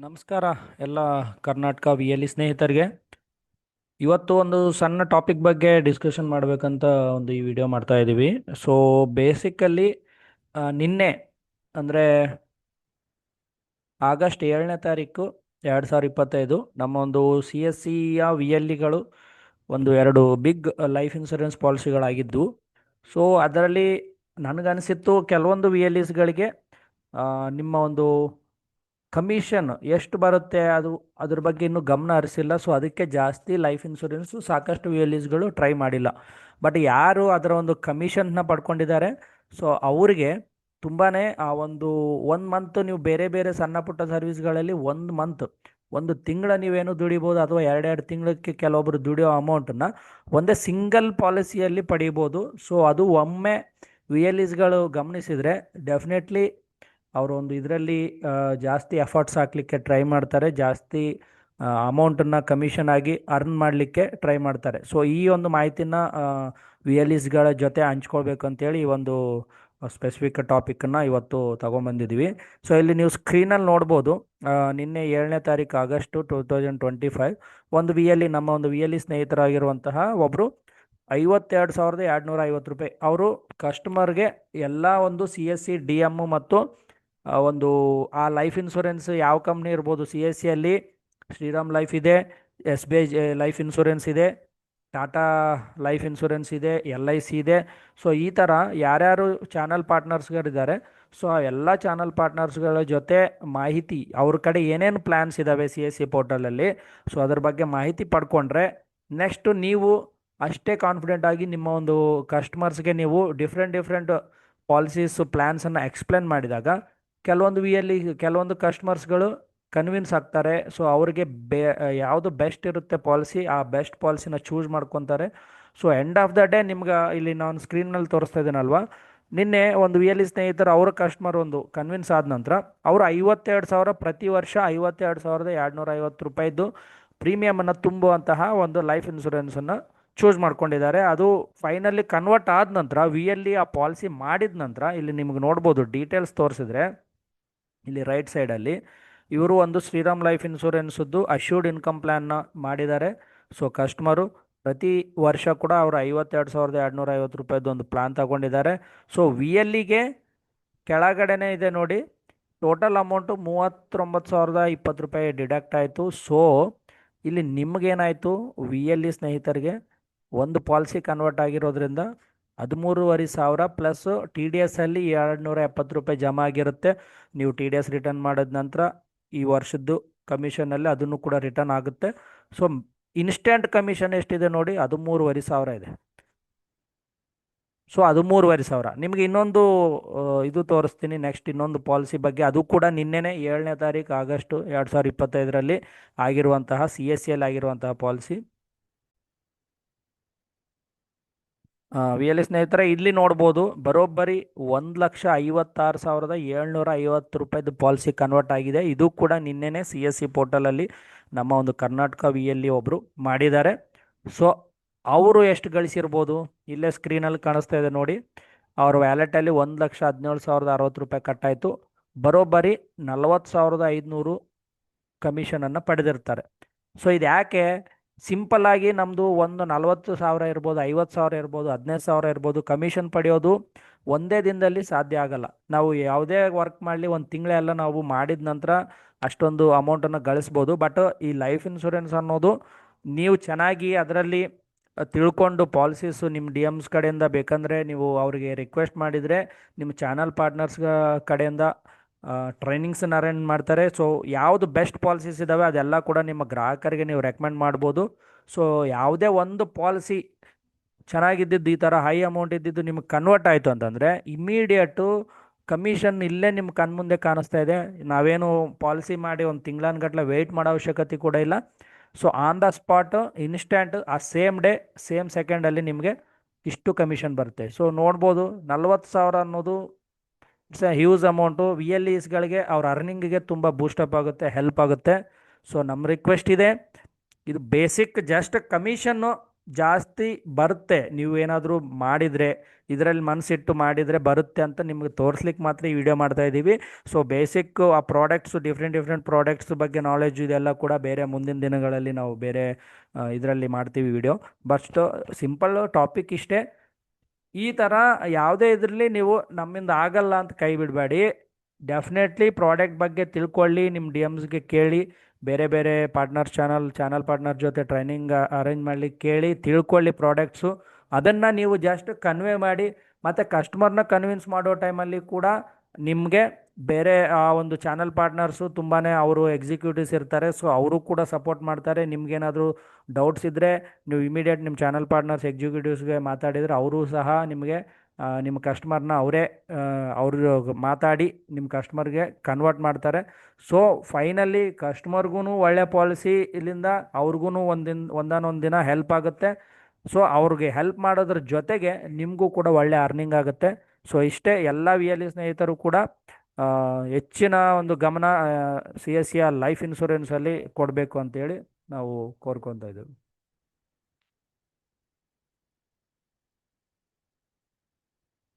ನಮಸ್ಕಾರ ಎಲ್ಲ Karnataka V L E ಸ್ನೇಹಿತರಿಗೆ. ಇವತ್ತು ಒಂದು ಸಣ್ಣ ಟಾಪಿಕ್ ಬಗ್ಗೆ ಡಿಸ್ಕಷನ್ ಮಾಡಬೇಕಂತ ಒಂದು ಈ ವಿಡಿಯೋ ಮಾಡ್ತಾ ಇದ್ದೀವಿ. ಸೊ ಬೇಸಿಕಲ್ಲಿ ನಿನ್ನೆ ಅಂದರೆ ಆಗಸ್ಟ್ 7ನೇ ತಾರೀಕು 2025 ನಮ್ಮ ಒಂದು ಸಿ ಎಸ್ ಸಿಯ ವಿ ಎಲ್ ಇಗಳು ಒಂದು ಎರಡು ಬಿಗ್ ಲೈಫ್ ಇನ್ಶೂರೆನ್ಸ್ ಪಾಲಿಸಿಗಳಾಗಿದ್ದು. ಸೊ ಅದರಲ್ಲಿ ನನಗನ್ಸಿತ್ತು ಕೆಲವೊಂದು ವಿ ಎಲ್ ಇಸ್ಗಳಿಗೆ ನಿಮ್ಮ ಒಂದು ಕಮಿಷನ್ ಎಷ್ಟು ಬರುತ್ತೆ ಅದ್ರ ಬಗ್ಗೆ ಇನ್ನೂ ಗಮನ ಹರಿಸಿಲ್ಲ. ಸೊ ಅದಕ್ಕೆ ಜಾಸ್ತಿ ಲೈಫ್ ಇನ್ಶೂರೆನ್ಸು ಸಾಕಷ್ಟು ವಿ ಎಲ್ ಇಸ್ಗಳು ಟ್ರೈ ಮಾಡಿಲ್ಲ. ಬಟ್ ಯಾರು ಅದರ ಒಂದು ಕಮಿಷನ್ನ ಪಡ್ಕೊಂಡಿದ್ದಾರೆ, ಸೊ ಅವರಿಗೆ ತುಂಬಾ ಆ ಒಂದು ಮಂತ್ ನೀವು ಬೇರೆ ಬೇರೆ ಸಣ್ಣ ಪುಟ್ಟ ಸರ್ವಿಸ್ಗಳಲ್ಲಿ ಒಂದು ತಿಂಗಳ ನೀವೇನು ದುಡಿಬೋದು, ಅಥವಾ ಎರಡೆರಡು ತಿಂಗಳಕ್ಕೆ ಕೆಲವೊಬ್ಬರು ದುಡಿಯೋ ಅಮೌಂಟನ್ನು ಒಂದೇ ಸಿಂಗಲ್ ಪಾಲಿಸಿಯಲ್ಲಿ ಪಡೀಬೋದು. ಸೊ ಅದು ಒಮ್ಮೆ ವಿ ಎಲ್ ಇಸ್ಗಳು ಗಮನಿಸಿದರೆ ಡೆಫಿನೆಟ್ಲಿ ಅವರು ಒಂದು ಇದರಲ್ಲಿ ಜಾಸ್ತಿ ಎಫರ್ಟ್ಸ್ ಹಾಕಲಿಕ್ಕೆ ಟ್ರೈ ಮಾಡ್ತಾರೆ, ಜಾಸ್ತಿ ಅಮೌಂಟನ್ನು ಕಮಿಷನ್ ಆಗಿ ಅರ್ನ್ ಮಾಡಲಿಕ್ಕೆ ಟ್ರೈ ಮಾಡ್ತಾರೆ. ಸೊ ಈ ಒಂದು ಮಾಹಿತಿನ ವಿ ಎಲ್ ಇಸ್ಗಳ ಜೊತೆ ಹಂಚ್ಕೊಳ್ಬೇಕು ಅಂತೇಳಿ ಈ ಒಂದು ಸ್ಪೆಸಿಫಿಕ್ ಟಾಪಿಕನ್ನು ಇವತ್ತು ತೊಗೊಂಬಂದಿದ್ದೀವಿ. ಸೊ ಇಲ್ಲಿ ನೀವು ಸ್ಕ್ರೀನಲ್ಲಿ ನೋಡ್ಬೋದು, ನಿನ್ನೆ 7ನೇ ತಾರೀಕು ಆಗಸ್ಟು 2025 ಒಂದು ವಿ ಎಲ್ ಇ ನಮ್ಮ ಒಂದು ವಿ ಎಲ್ ಇ ಸ್ನೇಹಿತರಾಗಿರುವಂತಹ ಒಬ್ಬರು 52,250 ರೂಪಾಯಿ ಅವರು ಕಸ್ಟಮರ್ಗೆ ಎಲ್ಲ ಒಂದು C S C D M ಮತ್ತು ಒಂದು ಆ ಲೈಫ್ ಇನ್ಶೂರೆನ್ಸ್ ಯಾವ ಕಂಪ್ನಿ ಇರ್ಬೋದು, ಸಿ ಎಸ್ ಸಿಯಲ್ಲಿ ಶ್ರೀರಾಮ್ ಲೈಫ್ ಇದೆ, S B I life insurance ಇದೆ, ಟಾಟಾ ಲೈಫ್ ಇನ್ಶೂರೆನ್ಸ್ ಇದೆ, ಎಲ್ ಐ ಸಿ ಇದೆ. ಸೊ ಈ ಥರ ಯಾರ್ಯಾರು ಚಾನಲ್ ಪಾರ್ಟ್ನರ್ಸ್ಗಳಿದ್ದಾರೆ, ಸೊ ಆ ಎಲ್ಲ ಚಾನಲ್ ಪಾರ್ಟ್ನರ್ಸ್ಗಳ ಜೊತೆ ಮಾಹಿತಿ ಅವ್ರ ಕಡೆ ಏನೇನು ಪ್ಲ್ಯಾನ್ಸ್ ಇದ್ದಾವೆ ಸಿ ಎಸ್ ಸಿ ಪೋರ್ಟಲಲ್ಲಿ, ಸೊ ಅದ್ರ ಬಗ್ಗೆ ಮಾಹಿತಿ ಪಡ್ಕೊಂಡ್ರೆ ನೆಕ್ಸ್ಟು ನೀವು ಅಷ್ಟೇ ಕಾನ್ಫಿಡೆಂಟ್ ಆಗಿ ನಿಮ್ಮ ಒಂದು ಕಸ್ಟಮರ್ಸ್ಗೆ ನೀವು ಡಿಫ್ರೆಂಟ್ ಪಾಲಿಸೀಸು ಪ್ಲ್ಯಾನ್ಸನ್ನು ಎಕ್ಸ್ಪ್ಲೇನ್ ಮಾಡಿದಾಗ ಕೆಲವೊಂದು ಕಸ್ಟಮರ್ಸ್ಗಳು ಕನ್ವಿನ್ಸ್ ಆಗ್ತಾರೆ. ಸೊ ಅವರಿಗೆ ಯಾವುದು ಬೆಸ್ಟ್ ಇರುತ್ತೆ ಪಾಲಿಸಿ, ಆ ಬೆಸ್ಟ್ ಪಾಲಿಸಿನ ಚೂಸ್ ಮಾಡ್ಕೊತಾರೆ. So end of the day ನಿಮ್ಗೆ ಇಲ್ಲಿ ನಾನು ಸ್ಕ್ರೀನ್ನಲ್ಲಿ ತೋರಿಸ್ತಾ ಇದ್ದೀನಲ್ವಾ, ನಿನ್ನೆ ಒಂದು ವಿ ಎಲ್ ಇ ಸ್ನೇಹಿತರು ಅವರ ಕಸ್ಟಮರ್ ಒಂದು ಕನ್ವಿನ್ಸ್ ಆದ ನಂತರ ಅವರು 52,000 ಪ್ರತಿ ವರ್ಷ 52,250 ರೂಪಾಯಿದ್ದು ಪ್ರೀಮಿಯಮನ್ನು ತುಂಬುವಂತಹ ಒಂದು ಲೈಫ್ ಇನ್ಶೂರೆನ್ಸನ್ನು ಚೂಸ್ ಮಾಡ್ಕೊಂಡಿದ್ದಾರೆ. ಅದು ಫೈನಲಿ ಕನ್ವರ್ಟ್ ಆದ ನಂತರ ವಿ ಎಲ್ ಇ ಆ ಪಾಲಿಸಿ ಮಾಡಿದ ನಂತರ ಇಲ್ಲಿ ನಿಮ್ಗೆ ನೋಡ್ಬೋದು ಡೀಟೇಲ್ಸ್ ತೋರಿಸಿದ್ರೆ ಇಲ್ಲಿ ರೈಟ್ ಸೈಡಲ್ಲಿ ಇವರು ಒಂದು ಶ್ರೀರಾಮ್ ಲೈಫ್ ಇನ್ಶೂರೆನ್ಸದ್ದು ಅಶ್ಯೂರ್ಡ್ ಇನ್ಕಮ್ ಪ್ಲ್ಯಾನ್ನ ಮಾಡಿದ್ದಾರೆ. ಸೊ ಕಸ್ಟಮರು ಪ್ರತಿ ವರ್ಷ ಕೂಡ ಅವರು 52,250 ರೂಪಾಯಿದು ಒಂದು ಪ್ಲಾನ್ ತಗೊಂಡಿದ್ದಾರೆ. ಸೊ ವಿ ಎಲ್ ಇಗೆ ಕೆಳಗಡೆನೇ ಇದೆ ನೋಡಿ, ಟೋಟಲ್ ಅಮೌಂಟು 39,020 ರೂಪಾಯಿ ಡಿಡಕ್ಟ್ ಆಯಿತು. ಸೊ ಇಲ್ಲಿ ನಿಮಗೇನಾಯಿತು, ವಿ ಎಲ್ ಇ ಸ್ನೇಹಿತರಿಗೆ ಒಂದು ಪಾಲಿಸಿ ಕನ್ವರ್ಟ್ ಆಗಿರೋದ್ರಿಂದ 13,500 ಪ್ಲಸ್ ಟಿ ಡಿ ಎಸ್ಸಲ್ಲಿ 270 ರೂಪಾಯಿ ಜಮಾ ಆಗಿರುತ್ತೆ. ನೀವು ಟಿ ಡಿ ಎಸ್ ರಿಟರ್ನ್ ಮಾಡಿದ ನಂತರ ಈ ವರ್ಷದ್ದು ಕಮಿಷನಲ್ಲಿ ಅದನ್ನು ಕೂಡ ರಿಟರ್ನ್ ಆಗುತ್ತೆ. ಸೊ ಇನ್ಸ್ಟೆಂಟ್ ಕಮಿಷನ್ ಎಷ್ಟಿದೆ ನೋಡಿ, 13,500 ಇದೆ. ಸೊ 13,500 ನಿಮಗೆ ಇನ್ನೊಂದು ಇದು ತೋರಿಸ್ತೀನಿ ನೆಕ್ಸ್ಟ್ ಇನ್ನೊಂದು ಪಾಲಿಸಿ ಬಗ್ಗೆ. ಅದು ಕೂಡ ನಿನ್ನೆನೇ 7ನೇ ತಾರೀಕು ಆಗಸ್ಟು 2025 ಆಗಿರುವಂತಹ ಸಿ ಎಸ್ ಸಿಯಲ್ಲಿ ಆಗಿರುವಂತಹ ಪಾಲಿಸಿ. ವಿ ಎಲ್ ಇ ಸ್ನೇಹಿತರೆ ಇಲ್ಲಿ ನೋಡ್ಬೋದು, ಬರೋಬ್ಬರಿ 1,56,750 ರೂಪಾಯಿದು ಪಾಲಿಸಿ ಕನ್ವರ್ಟ್ ಆಗಿದೆ. ಇದು ಕೂಡ ನಿನ್ನೆನೇ ಸಿ ಎಸ್ ಸಿ ಪೋರ್ಟಲಲ್ಲಿ ನಮ್ಮ ಒಂದು ಕರ್ನಾಟಕ ವಿ ಎಲ್ ಇ ಒಬ್ಬರು ಮಾಡಿದ್ದಾರೆ. ಸೊ ಅವರು ಎಷ್ಟು ಗಳಿಸಿರ್ಬೋದು, ಇಲ್ಲೇ ಸ್ಕ್ರೀನಲ್ಲಿ ಕಾಣಿಸ್ತಾ ಇದೆ ನೋಡಿ, ಅವ್ರ ವ್ಯಾಲೆಟಲ್ಲಿ 1,17,060 ರೂಪಾಯಿ ಕಟ್ಟಾಯಿತು. ಬರೋಬ್ಬರಿ 40,500 ಕಮಿಷನನ್ನು ಪಡೆದಿರ್ತಾರೆ. ಸೊ ಇದು ಯಾಕೆ, ಸಿಂಪಲ್ಲಾಗಿ ನಮ್ಮದು ಒಂದು 40,000 ಇರ್ಬೋದು, 50,000 ಇರ್ಬೋದು, 15,000 ಇರ್ಬೋದು, ಕಮಿಷನ್ ಪಡೆಯೋದು ಒಂದೇ ದಿನದಲ್ಲಿ ಸಾಧ್ಯ ಆಗಲ್ಲ. ನಾವು ಯಾವುದೇ ವರ್ಕ್ ಮಾಡಲಿ ಒಂದು ತಿಂಗಳೆಲ್ಲ ನಾವು ಮಾಡಿದ ನಂತರ ಅಷ್ಟೊಂದು ಅಮೌಂಟನ್ನು ಗಳಿಸ್ಬೋದು. ಬಟ್ ಈ ಲೈಫ್ ಇನ್ಶೂರೆನ್ಸ್ ಅನ್ನೋದು ನೀವು ಚೆನ್ನಾಗಿ ಅದರಲ್ಲಿ ತಿಳ್ಕೊಂಡು ಪಾಲಿಸೀಸು ನಿಮ್ಮ ಡಿ ಎಮ್ಸ್ ಕಡೆಯಿಂದ ಬೇಕಂದರೆ ನೀವು ಅವರಿಗೆ ರಿಕ್ವೆಸ್ಟ್ ಮಾಡಿದರೆ ನಿಮ್ಮ ಚಾನಲ್ ಪಾರ್ಟ್ನರ್ಸ್ ಕಡೆಯಿಂದ ಟ್ರೈನಿಂಗ್ಸನ್ನು ಅರೇಂಜ್ ಮಾಡ್ತಾರೆ. ಸೊ ಯಾವುದು ಬೆಸ್ಟ್ ಪಾಲಿಸೀಸ್ ಇದ್ದಾವೆ ಅದೆಲ್ಲ ಕೂಡ ನಿಮ್ಮ ಗ್ರಾಹಕರಿಗೆ ನೀವು ರೆಕಮೆಂಡ್ ಮಾಡ್ಬೋದು. ಸೊ ಯಾವುದೇ ಒಂದು ಪಾಲಿಸಿ ಚೆನ್ನಾಗಿದ್ದಿದ್ದು ಈ ಥರ ಹೈ ಅಮೌಂಟ್ ಇದ್ದಿದ್ದು ನಿಮಗೆ ಕನ್ವರ್ಟ್ ಆಯಿತು ಅಂತಂದರೆ ಇಮ್ಮಿಡಿಯೇಟು ಕಮಿಷನ್ ಇಲ್ಲೇ ನಿಮ್ಮ ಕಣ್ಮುಂದೆ ಕಾಣಿಸ್ತಾ ಇದೆ. ನಾವೇನು ಪಾಲಿಸಿ ಮಾಡಿ ಒಂದು ತಿಂಗಳನ್ಗಟ್ಲೆ ವೆಯ್ಟ್ ಮಾಡೋ ಅವಶ್ಯಕತೆ ಕೂಡ ಇಲ್ಲ. So on the spot instant ಆ ಸೇಮ್ ಡೇ ಸೇಮ್ ಸೆಕೆಂಡಲ್ಲಿ ನಿಮಗೆ ಇಷ್ಟು ಕಮಿಷನ್ ಬರುತ್ತೆ. ಸೊ ನೋಡ್ಬೋದು 40,000 ಅನ್ನೋದು it's a huge amount. V L ಇಸ್ಗಳಿಗೆ ಅವ್ರ ಅರ್ನಿಂಗಿಗೆ ತುಂಬ ಬೂಸ್ಟಪ್ ಆಗುತ್ತೆ, ಹೆಲ್ಪ್ ಆಗುತ್ತೆ. ಸೊ ನಮ್ಮ ರಿಕ್ವೆಸ್ಟ್ ಇದೆ, ಇದು ಬೇಸಿಕ್ ಜಸ್ಟ್ ಕಮಿಷನ್ನು ಜಾಸ್ತಿ ಬರುತ್ತೆ. ನೀವು ಏನಾದರೂ ಮಾಡಿದರೆ, ಇದರಲ್ಲಿ ಮನಸ್ಸಿಟ್ಟು ಮಾಡಿದರೆ ಬರುತ್ತೆ ಅಂತ ನಿಮ್ಗೆ ತೋರಿಸ್ಲಿಕ್ಕೆ ಮಾತ್ರ ಈ ವಿಡಿಯೋ ಮಾಡ್ತಾ ಇದ್ದೀವಿ. ಸೊ ಬೇಸಿಕ್ ಆ ಪ್ರಾಡಕ್ಟ್ಸು, ಡಿಫ್ರೆಂಟ್ ಡಿಫ್ರೆಂಟ್ ಪ್ರಾಡಕ್ಟ್ಸ್ ಬಗ್ಗೆ ನಾಲೆಜ್ ಇದೆಲ್ಲ ಕೂಡ ಬೇರೆ ಮುಂದಿನ ದಿನಗಳಲ್ಲಿ ನಾವು ಬೇರೆ ಇದರಲ್ಲಿ ಮಾಡ್ತೀವಿ ವಿಡಿಯೋ. ಬಟ್ ಸಿಂಪಲ್ ಟಾಪಿಕ್ ಇಷ್ಟೇ. ಈ ಥರ ಯಾವುದೇ ಇದರಲ್ಲಿ ನೀವು ನಮ್ಮಿಂದ ಆಗಲ್ಲ ಅಂತ ಕೈ ಬಿಡಬೇಡಿ. ಡೆಫಿನೆಟ್ಲಿ ಪ್ರಾಡಕ್ಟ್ ಬಗ್ಗೆ ತಿಳ್ಕೊಳ್ಳಿ, ನಿಮ್ಮ ಡಿ ಎಮ್ಸ್ಗೆ ಕೇಳಿ, ಬೇರೆ ಬೇರೆ ಚಾನಲ್ ಪಾರ್ಟ್ನರ್ ಜೊತೆ ಟ್ರೈನಿಂಗ್ ಅರೇಂಜ್ ಮಾಡಲಿಕ್ಕೆ ಕೇಳಿ ತಿಳ್ಕೊಳ್ಳಿ ಪ್ರಾಡಕ್ಟ್ಸು. ಅದನ್ನು ನೀವು ಜಸ್ಟ್ ಕನ್ವೆ ಮಾಡಿ, ಮತ್ತು ಕಸ್ಟಮರ್ನ ಕನ್ವಿನ್ಸ್ ಮಾಡೋ ಟೈಮಲ್ಲಿ ಕೂಡ ನಿಮಗೆ ಬೇರೆ ಆ ಒಂದು ಚಾನಲ್ ಪಾರ್ಟ್ನರ್ಸು ತುಂಬಾ ಅವರು ಎಕ್ಸಿಕ್ಯೂಟಿವ್ಸ್ ಇರ್ತಾರೆ. ಸೊ ಅವರು ಕೂಡ ಸಪೋರ್ಟ್ ಮಾಡ್ತಾರೆ. ನಿಮ್ಗೇನಾದರೂ ಡೌಟ್ಸ್ ಇದ್ದರೆ ನೀವು ಇಮಿಡಿಯೇಟ್ ನಿಮ್ಮ ಚಾನಲ್ ಪಾರ್ಟ್ನರ್ಸ್ ಎಕ್ಸಿಕ್ಯೂಟಿವ್ಸ್ಗೆ ಮಾತಾಡಿದರೆ ಅವರು ಸಹ ನಿಮಗೆ ನಿಮ್ಮ ಕಸ್ಟಮರ್ನ ಅವರೇ ಅವರು ಮಾತಾಡಿ ನಿಮ್ಮ ಕಸ್ಟಮರ್ಗೆ ಕನ್ವರ್ಟ್ ಮಾಡ್ತಾರೆ. ಸೊ ಫೈನಲಿ ಕಸ್ಟಮರ್ಗೂ ಒಳ್ಳೆ ಪಾಲಿಸಿ ಇಲ್ಲಿಂದ ಅವ್ರಿಗೂ ಒಂದಾನೊಂದು ದಿನ ಹೆಲ್ಪ್ ಆಗುತ್ತೆ. ಸೊ ಅವ್ರಿಗೆ ಹೆಲ್ಪ್ ಮಾಡೋದ್ರ ಜೊತೆಗೆ ನಿಮಗೂ ಕೂಡ ಒಳ್ಳೆ ಅರ್ನಿಂಗ್ ಆಗುತ್ತೆ. ಸೊ ಇಷ್ಟೇ. ಎಲ್ಲ ವಿ ಎಲ್ ಇ ಸ್ನೇಹಿತರು ಕೂಡ ಹೆಚ್ಚಿನ ಒಂದು ಗಮನ ಸಿ ಎಸ್ ಸಿ ಲೈಫ್ ಇನ್ಶೂರೆನ್ಸಲ್ಲಿ ಕೊಡಬೇಕು ಅಂತೇಳಿ ನಾವು ಕೋರ್ಕೊತಾ ಇದ್ದೇವೆ.